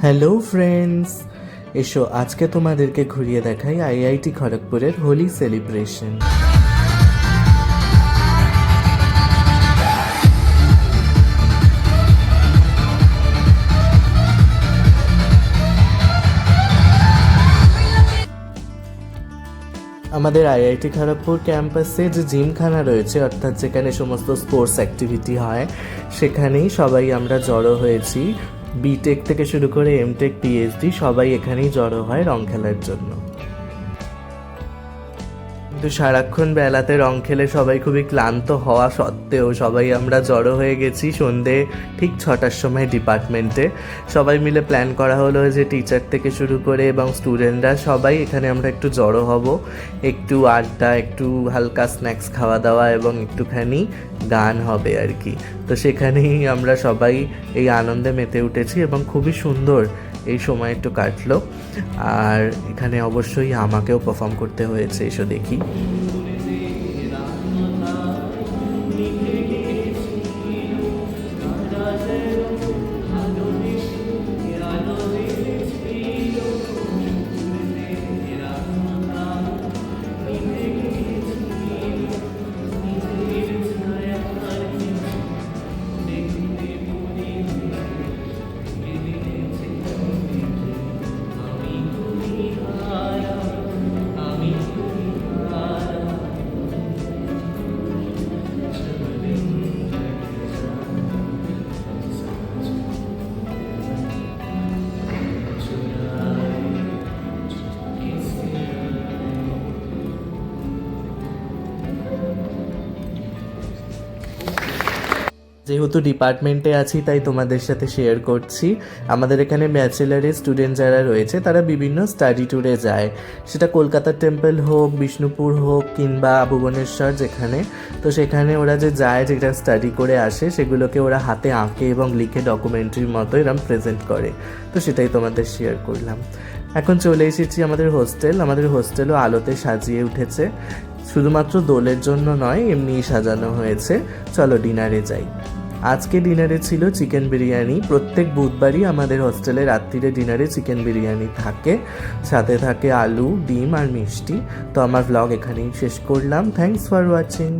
Hello friends, এসো আজকে তোমাদেরকে ঘুরিয়ে দেখাই আইআইটি খড়গপুরের হোলি সেলিব্রেশন। আমাদের আইআইটি খড়গপুর ক্যাম্পাসে যে জিমখানা রয়েছে, অর্থাৎ যেখানে সমস্ত স্পোর্টস অ্যাক্টিভিটি হয়, সেখানেই সবাই আমরা জড়ো হয়েছি। বিটেক থেকে শুরু করে এমটেক পিএইচডি সবাই এখানেই জড়ো হয় রং খেলার জন্য। কিন্তু সারাক্ষণ বেলাতে রং খেলে সবাই খুবই ক্লান্ত হওয়া সত্ত্বেও সবাই আমরা জড়ো হয়ে গেছি সন্ধে ঠিক 6টার সময় ডিপার্টমেন্টে। সবাই মিলে প্ল্যান করা হলো যে টিচার থেকে শুরু করে এবং স্টুডেন্টরা সবাই এখানে আমরা একটু জড়ো হব, একটু আড্ডা, একটু হালকা স্ন্যাক্স খাওয়া দাওয়া এবং একটুখানি গান হবে আর কি। তো সেখানেই আমরা সবাই এই আনন্দে মেতে উঠেছি এবং খুবই সুন্দর এই সময় একটু কাটলো। আর এখানে অবশ্যই আমাকেও পারফর্ম করতে হয়েছে, এসো দেখি। যেহেতু ডিপার্টমেন্টে আছি তাই তোমাদের সাথে শেয়ার করছি। আমাদের এখানে ব্যাচেলারের স্টুডেন্ট যারা রয়েছে তারা বিভিন্ন স্টাডি ট্যুরে যায়, সেটা কলকাতার টেম্পল হোক, বিষ্ণুপুর হোক কিংবা ভুবনেশ্বর যেখানে। তো সেখানে ওরা যে যায়, যেটা স্টাডি করে আসে, সেগুলোকে ওরা হাতে আঁকে এবং লিখে ডকুমেন্টারির মতো এরকম প্রেজেন্ট করে। তো সেটাই তোমাদের শেয়ার করলাম। এখন চলে এসেছি আমাদের হোস্টেল। আমাদের হোস্টেলও আলোতে সাজিয়ে উঠেছে, শুধুমাত্র দোলের জন্য নয়, এমনিই সাজানো হয়েছে। চলো ডিনারে যাই। আজকে ডিনারে ছিল চিকেন বিরিয়ানি। প্রত্যেক বুধবারই আমাদের হোস্টেলে রাত্রিরে ডিনারে চিকেন বিরিয়ানি থাকে, সাথে থাকে আলু, ডিম আর মিষ্টি। তো আমার ব্লগ এখানেই শেষ করলাম। Thanks for watching.